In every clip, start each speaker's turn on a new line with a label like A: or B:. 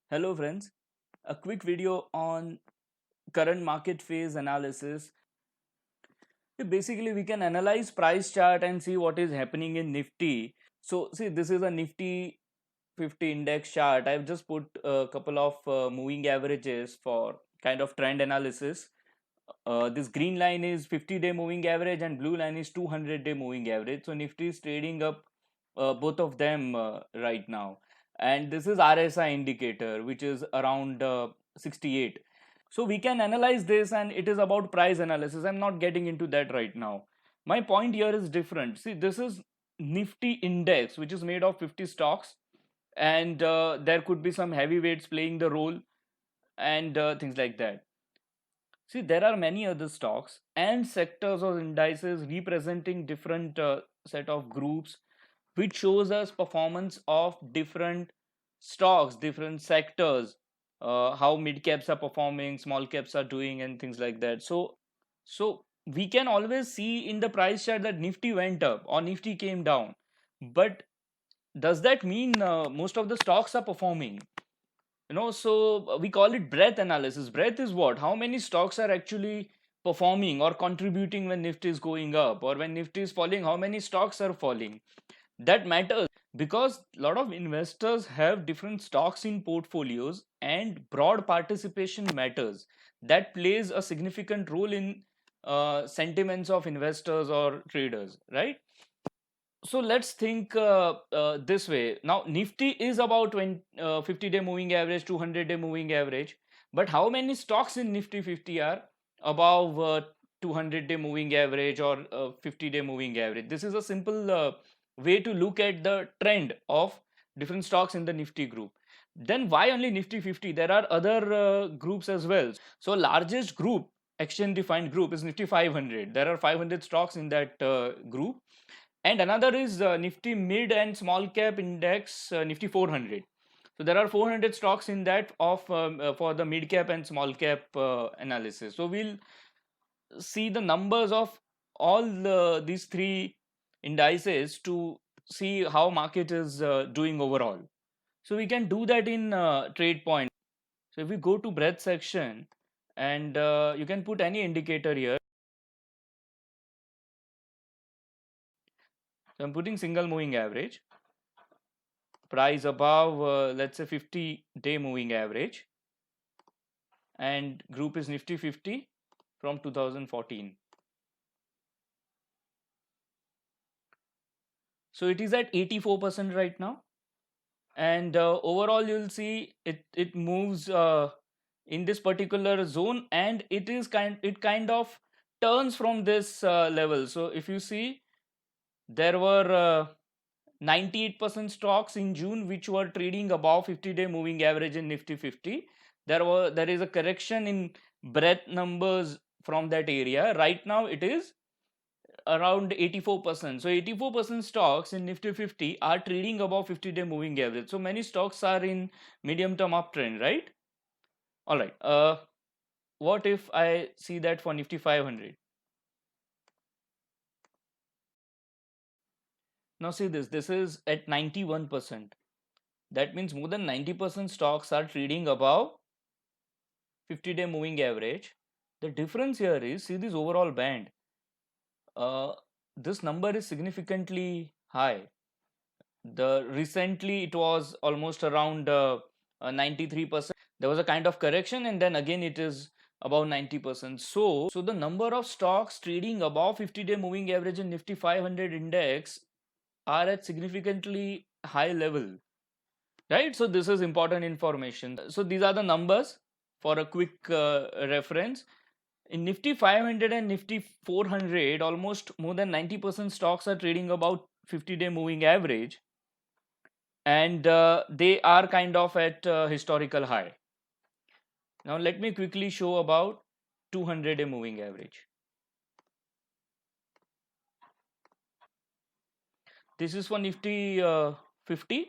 A: Hello friends, a quick video on current market phase analysis. Basically, we can analyze price chart and see what is happening in Nifty. So see, this is a Nifty 50 index chart. I've just put a couple of moving averages for kind of trend analysis. This green line is 50-day moving average and blue line is 200-day moving average. So Nifty is trading up both of them right now. And this is RSI indicator, which is around 68. So we can analyze this, and it is about price analysis. I'm not getting into that right now. My point here is different. See, this is Nifty index, which is made of 50 stocks, and there could be some heavyweights playing the role and things like that. See, there are many other stocks and sectors or indices representing different set of groups, which shows us performance of different stocks, different sectors, how mid caps are performing, small caps are doing, and things like that. So we can always see in the price chart that Nifty went up or Nifty came down, but does that mean most of the stocks are performing? So we call it breadth analysis. Breadth is what? How many stocks are actually performing or contributing when Nifty is going up, or when Nifty is falling, how many stocks are falling? That matters because a lot of investors have different stocks in portfolios, and broad participation matters. That plays a significant role in sentiments of investors or traders, right? So let's think this way. Now Nifty is about 50-day moving average, 200-day moving average, but how many stocks in Nifty 50 are above 200-day moving average or 50-day moving average? This is a simple way to look at the trend of different stocks in the Nifty group. Then why only Nifty 50? There are other groups as well. So largest group, exchange defined group, is Nifty 500. There are 500 stocks in that group, and another is Nifty mid and small cap index, Nifty 400. So there are 400 stocks in that of for the mid cap and small cap analysis. So we'll see the numbers of all these three indices to see how market is doing overall. So we can do that in TradePoint. So if we go to breadth section, and you can put any indicator here. So I'm putting single moving average, price above let's say 50-day moving average, and group is Nifty 50 from 2014. So it is at 84% right now, and overall you'll see it moves in this particular zone, and it kind of turns from this level. So if you see, there were 98% stocks in June which were trading above 50-day moving average in Nifty 50. There is a correction in breadth numbers from that area. Right now it is around 84%. So 84% stocks in Nifty 50 are trading above 50-day moving average. So many stocks are in medium term uptrend, right? All right. What if I see that for Nifty 500? Now see this. This is at 91%. That means more than 90% stocks are trading above 50-day moving average. The difference here is, see this overall band. This number is significantly high. Recently it was almost around 93%. There was a kind of correction, and then again it is about 90%. So the number of stocks trading above 50-day moving average in Nifty 500 index are at significantly high level, right? So this is important information. So these are the numbers for a quick reference. In Nifty 500 and Nifty 400, almost more than 90% stocks are trading about 50-day moving average, and they are kind of at historical high. Now let me quickly show about 200-day moving average. This is for Nifty 50,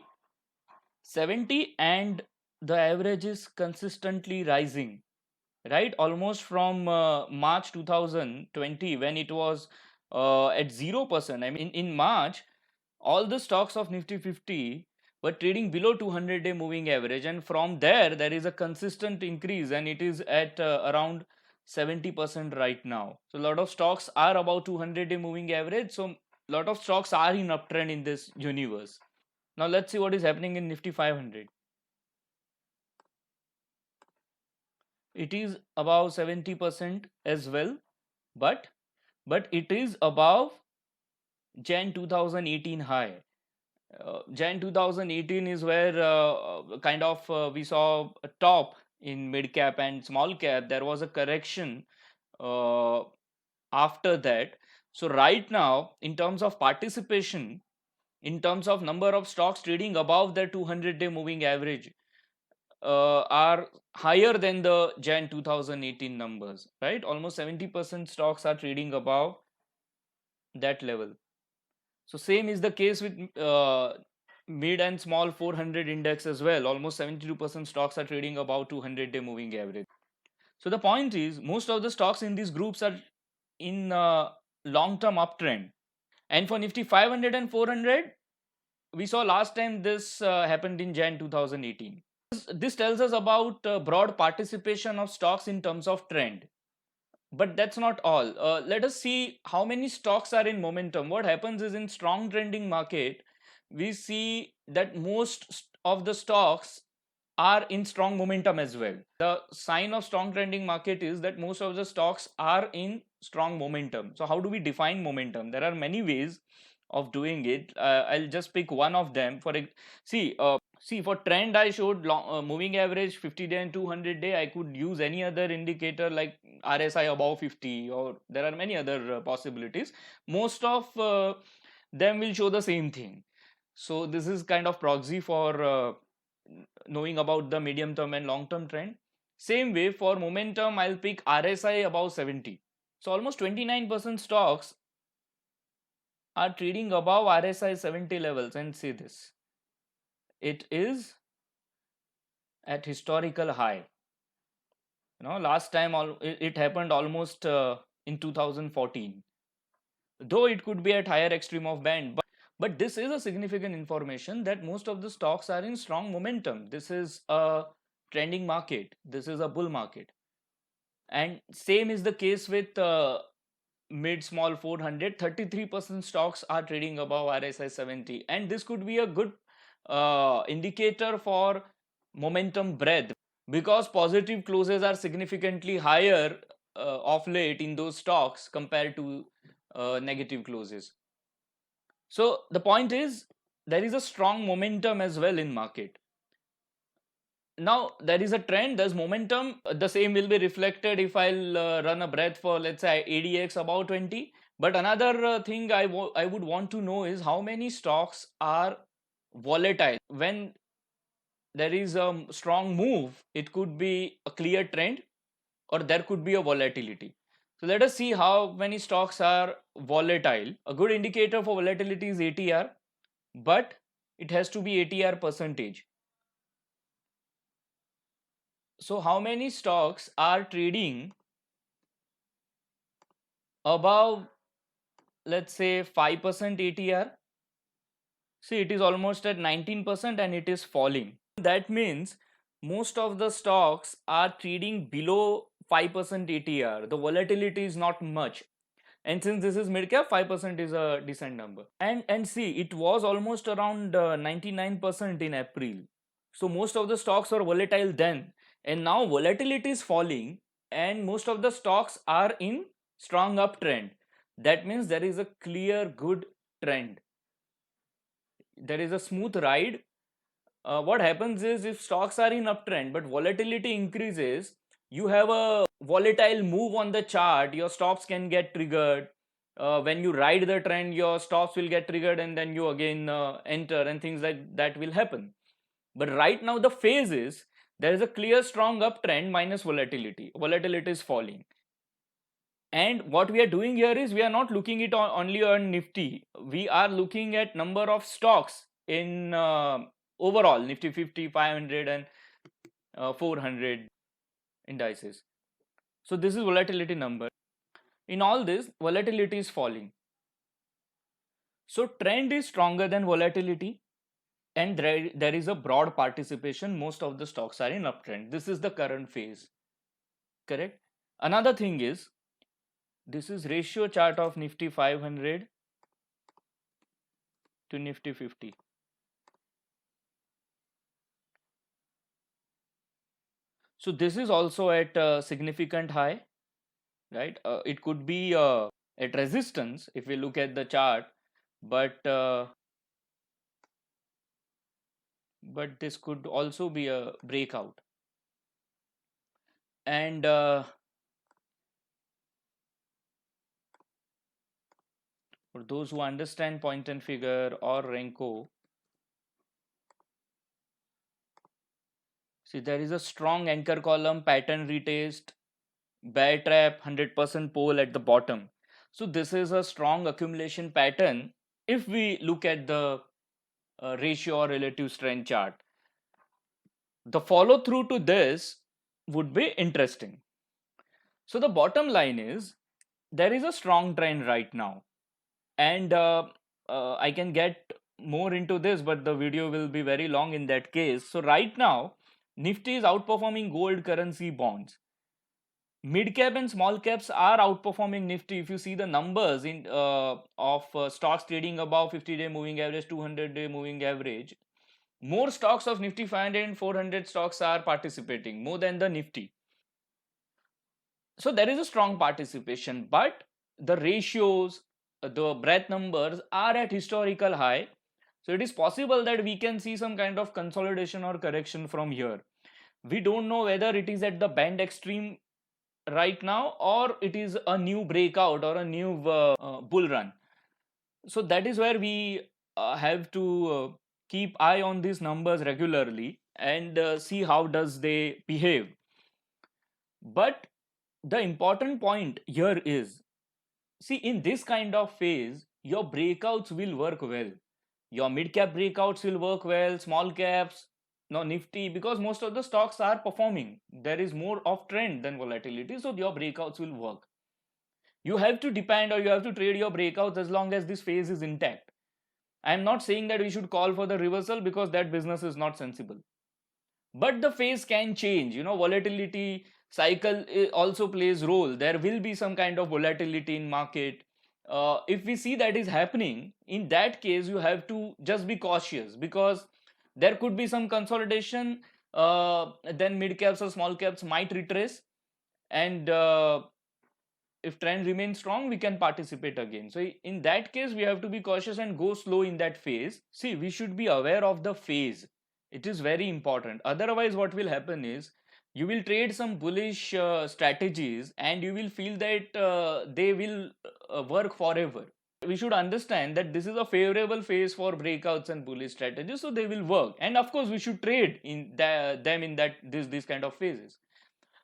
A: 70, and the average is consistently rising, right? Almost from March 2020, when it was at 0%. I mean, in March, all the stocks of Nifty 50 but trading below 200-day moving average, and from there is a consistent increase, and it is at around 70% right now. So a lot of stocks are above 200-day moving average, so a lot of stocks are in uptrend in this universe. Now let's see what is happening in Nifty 500. It is above 70% as well, but it is above Jan 2018 high. Jan 2018 is where we saw a top in mid cap and small cap. There was a correction uh, after that. So right now, in terms of participation, in terms of number of stocks trading above their 200-day moving average, are higher than the Jan 2018 numbers, right? Almost 70% stocks are trading above that level. So same is the case with mid and small 400 index as well. Almost 72% stocks are trading above 200-day moving average. So the point is, most of the stocks in these groups are in long-term uptrend. And for Nifty 500 and 400, we saw last time this happened in Jan 2018. This tells us about broad participation of stocks in terms of trend. But that's not all. Let us see how many stocks are in momentum. What happens is, in strong trending market, we see that most of the stocks are in strong momentum as well. The sign of strong trending market is that most of the stocks are in strong momentum. So how do we define momentum? There are many ways of doing it. I'll just pick one of them. See, for trend, I showed moving average 50-day and 200-day. I could use any other indicator like RSI above 50, or there are many other possibilities. Most of them will show the same thing. So this is kind of proxy for knowing about the medium term and long term trend. Same way for momentum, I'll pick RSI above 70. So almost 29% stocks are trading above RSI 70 levels, and see this. It is at historical high. Last time it happened almost in 2014. Though it could be at higher extreme of band, but this is a significant information that most of the stocks are in strong momentum. This is a trending market. This is a bull market. And same is the case with mid small 400. 33% stocks are trading above RSI 70, and this could be a good indicator for momentum breadth, because positive closes are significantly higher of late in those stocks compared to negative closes. So the point is, there is a strong momentum as well in market. Now there is a trend, there's momentum. The same will be reflected if I'll run a breadth for, let's say, ADX about 20. But another thing I would want to know is how many stocks are volatile. When there is a strong move, it could be a clear trend, or there could be a volatility. So let us see how many stocks are volatile. A good indicator for volatility is ATR, but it has to be ATR percentage. So how many stocks are trading above, let's say, 5% ATR? See, it is almost at 19% and it is falling. That means most of the stocks are trading below 5% ATR. The volatility is not much. And since this is mid cap, 5% is a decent number. And see, it was almost around 99% in April. So most of the stocks were volatile then. And now volatility is falling and most of the stocks are in strong uptrend. That means there is a clear good trend. There is a smooth ride. What happens is, if stocks are in uptrend but volatility increases, you have a volatile move on the chart, your stops can get triggered. When you ride the trend, your stops will get triggered and then you again enter, and things like that will happen. But right now the phase is, there is a clear strong uptrend minus volatility. Volatility is falling. And what we are doing here is, we are not looking it only on Nifty. We are looking at number of stocks in overall Nifty 50, 500 and 400 indices. So this is volatility number. In all this, volatility is falling. So trend is stronger than volatility, and there is a broad participation. Most of the stocks are in uptrend. This is the current phase, correct? Another thing is, this is ratio chart of Nifty 500 to Nifty 50. So this is also at a significant high, right? It could be at resistance if we look at the chart, but this could also be a breakout. And for those who understand point and figure or Renko, see, there is a strong anchor column, pattern retest, bear trap, 100% pole at the bottom. So this is a strong accumulation pattern if we look at the ratio or relative strength chart. The follow through to this would be interesting. So the bottom line is, there is a strong trend right now, and I can get more into this, but the video will be very long in that case. So right now, Nifty is outperforming gold, currency, bonds. Mid cap and small caps are outperforming Nifty. If you see the numbers in of stocks trading above 50-day moving average, 200-day moving average, more stocks of Nifty 500 and 400 stocks are participating more than the Nifty. So there is a strong participation, but the ratios, the breadth numbers are at historical high. So it is possible that we can see some kind of consolidation or correction from here. We don't know whether it is at the band extreme right now or it is a new breakout or a new bull run. So that is where we have to keep eye on these numbers regularly and see how does they behave. But the important point here is, see, in this kind of phase, your breakouts will work well. Your mid cap breakouts will work well, small caps, no Nifty, because most of the stocks are performing. There is more of trend than volatility, so your breakouts will work. You have to depend or you have to trade your breakouts as long as this phase is intact. I am not saying that we should call for the reversal because that business is not sensible. But the phase can change. Volatility cycle also plays role. There will be some kind of volatility in market. If we see that is happening, in that case you have to just be cautious because there could be some consolidation. Then mid caps or small caps might retrace, and if trend remains strong, we can participate again. So in that case, we have to be cautious and go slow in that phase. See, we should be aware of the phase. It is very important. Otherwise, what will happen is, you will trade some bullish strategies and you will feel that they will work forever. We should understand that this is a favorable phase for breakouts and bullish strategies, so they will work. And of course, we should trade in them in this kind of phases.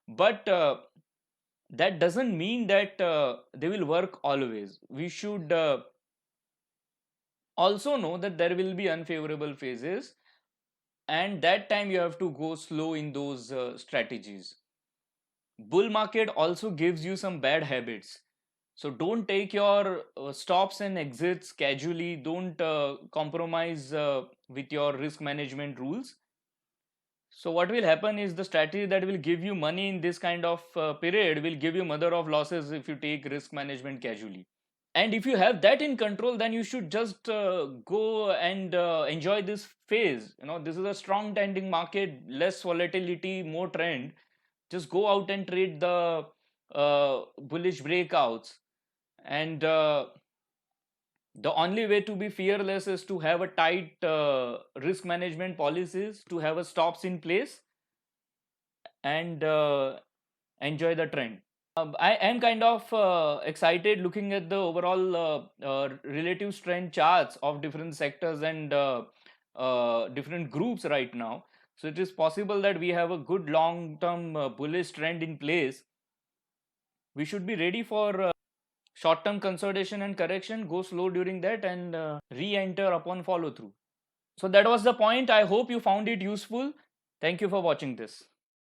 A: But that doesn't mean that they will work always. We should also know that there will be unfavorable phases, and that time you have to go slow in those strategies. Bull market also gives you some bad habits. So don't take your stops and exits casually. Don't compromise with your risk management rules. So what will happen is, the strategy that will give you money in this kind of period will give you mother of losses if you take risk management casually. And if you have that in control, then you should just go and enjoy this phase. This is a strong trending market, less volatility, more trend. Just go out and trade the bullish breakouts. And the only way to be fearless is to have a tight risk management policies, to have a stops in place, and enjoy the trend. I am kind of excited looking at the overall relative strength charts of different sectors and different groups right now. So it is possible that we have a good long-term bullish trend in place. We should be ready for short-term consolidation and correction, go slow during that, and re-enter upon follow-through. So that was the point. I hope you found it useful. Thank you for watching this.